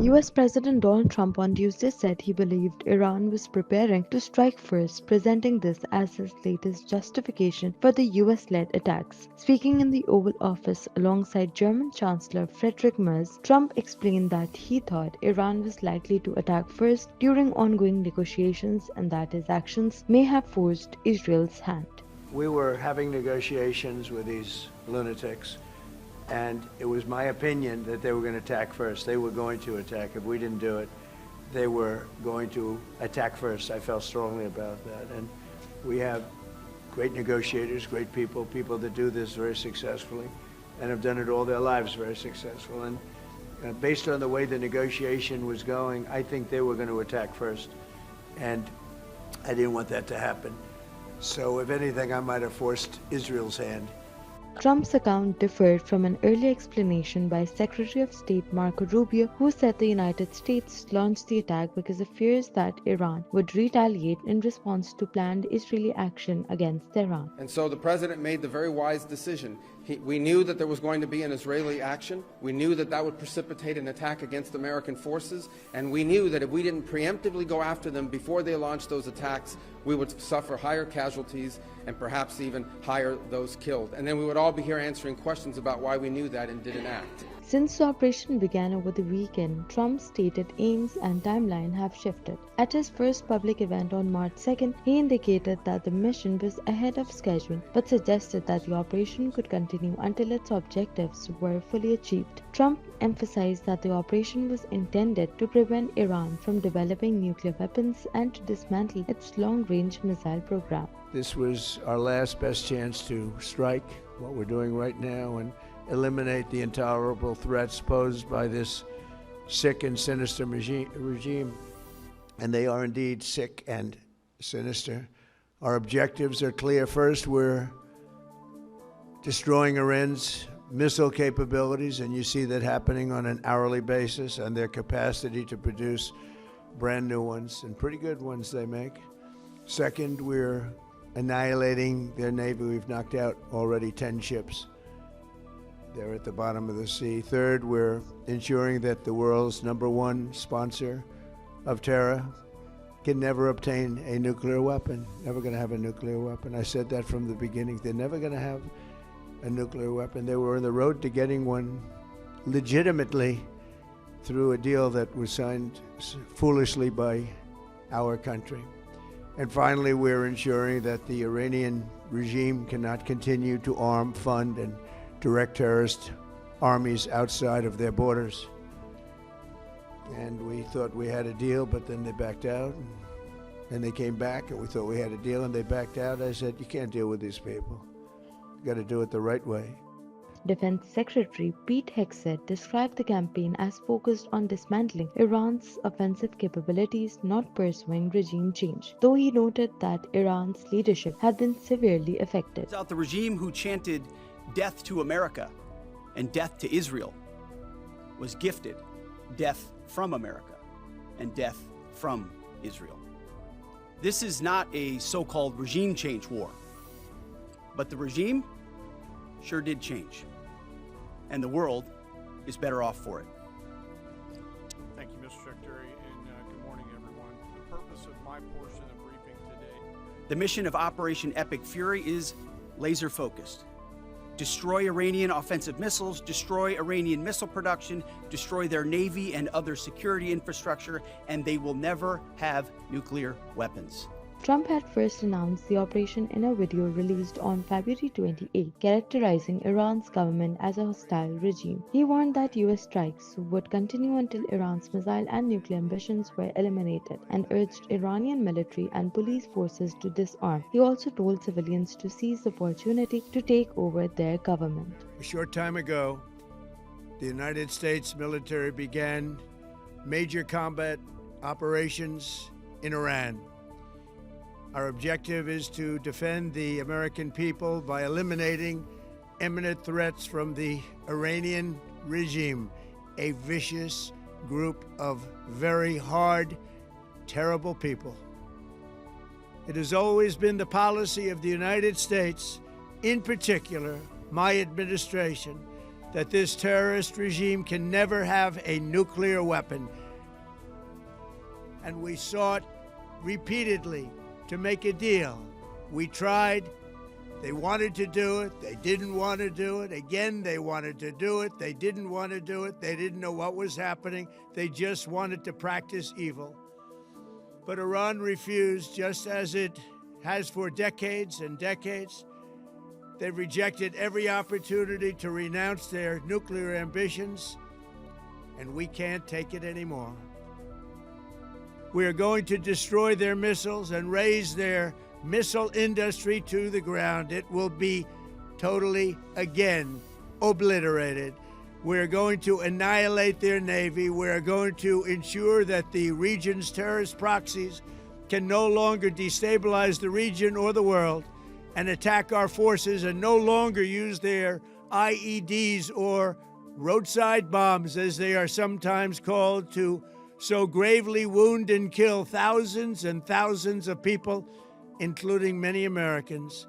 US President Donald Trump on Tuesday said he believed Iran was preparing to strike first, presenting this as his latest justification for the US-led attacks. Speaking in the Oval Office alongside German Chancellor Friedrich Merz, Trump explained that he thought Iran was likely to attack first during ongoing negotiations and that his actions may have forced Israel's hand. We were having negotiations with these lunatics, and it was my opinion that they were going to attack first. They were going to attack. If we didn't do it, they were going to attack first. I felt strongly about that. And we have great negotiators, great people that do this very successfully and have done it all their lives very successful. And based on the way the negotiation was going, I think they were going to attack first. And I didn't want that to happen. So if anything, I might have forced Israel's hand. Trump's account differed from an earlier explanation by Secretary of State Marco Rubio, who said the United States launched the attack because of fears that Iran would retaliate in response to planned Israeli action against Tehran. And so the president made the very wise decision. We knew that there was going to be an Israeli action. We knew that that would precipitate an attack against American forces. And we knew that if we didn't preemptively go after them before they launched those attacks, we would suffer higher casualties and perhaps even higher those killed. And then we would all be here answering questions about why we knew that and didn't act. Since the operation began over the weekend, Trump's stated aims and timeline have shifted. At his first public event on March 2nd, he indicated that the mission was ahead of schedule, but suggested that the operation could continue until its objectives were fully achieved. Trump emphasized that the operation was intended to prevent Iran from developing nuclear weapons and to dismantle its long-range missile program. This was our last best chance to strike what we're doing right now and eliminate the intolerable threats posed by this sick and sinister regime. And they are indeed sick and sinister. Our objectives are clear. First, we're destroying Iran's missile capabilities, and you see that happening on an hourly basis, and their capacity to produce brand new ones, and pretty good ones they make. Second, we're annihilating their navy. We've knocked out already 10 ships. They're at the bottom of the sea. Third, we're ensuring that the world's #1 sponsor of terror can never obtain a nuclear weapon. Never going to have a nuclear weapon. I said that from the beginning. They're never going to have a nuclear weapon. They were on the road to getting one legitimately through a deal that was signed foolishly by our country. And finally, we're ensuring that the Iranian regime cannot continue to arm, fund, and direct terrorist armies outside of their borders. And we thought we had a deal, but then they backed out. And they came back, and we thought we had a deal, and they backed out. I said, you can't deal with these people. You got to do it the right way. Defense Secretary Pete Hegseth described the campaign as focused on dismantling Iran's offensive capabilities, not pursuing regime change, though he noted that Iran's leadership had been severely affected. The regime who chanted death to America and death to Israel was gifted death from America and death from Israel. This is not a so-called regime change war, but the regime sure did change, and the world is better off for it. Thank you, Mr. Secretary, and good morning, everyone. The purpose of my portion of the briefing today. The mission of Operation Epic Fury is laser-focused. Destroy Iranian offensive missiles, destroy Iranian missile production, destroy their navy and other security infrastructure, and they will never have nuclear weapons. Trump had first announced the operation in a video released on February 28, characterizing Iran's government as a hostile regime. He warned that US strikes would continue until Iran's missile and nuclear ambitions were eliminated, and urged Iranian military and police forces to disarm. He also told civilians to seize the opportunity to take over their government. A short time ago, the United States military began major combat operations in Iran. Our objective is to defend the American people by eliminating imminent threats from the Iranian regime, a vicious group of very hard, terrible people. It has always been the policy of the United States, in particular, my administration, that this terrorist regime can never have a nuclear weapon. And we sought repeatedly to make a deal. We tried. They wanted to do it. They didn't want to do it. Again, they wanted to do it. They didn't want to do it. They didn't know what was happening. They just wanted to practice evil. But Iran refused, just as it has for decades and decades. They've rejected every opportunity to renounce their nuclear ambitions, and we can't take it anymore. We are going to destroy their missiles and raise their missile industry to the ground. It will be totally, again, obliterated. We're going to annihilate their Navy. We're going to ensure that the region's terrorist proxies can no longer destabilize the region or the world and attack our forces, and no longer use their IEDs or roadside bombs, as they are sometimes called, to so gravely wound and kill thousands and thousands of people, including many Americans.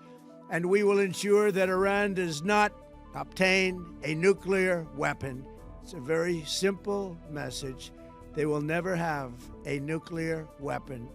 And we will ensure that Iran does not obtain a nuclear weapon. It's a very simple message. They will never have a nuclear weapon.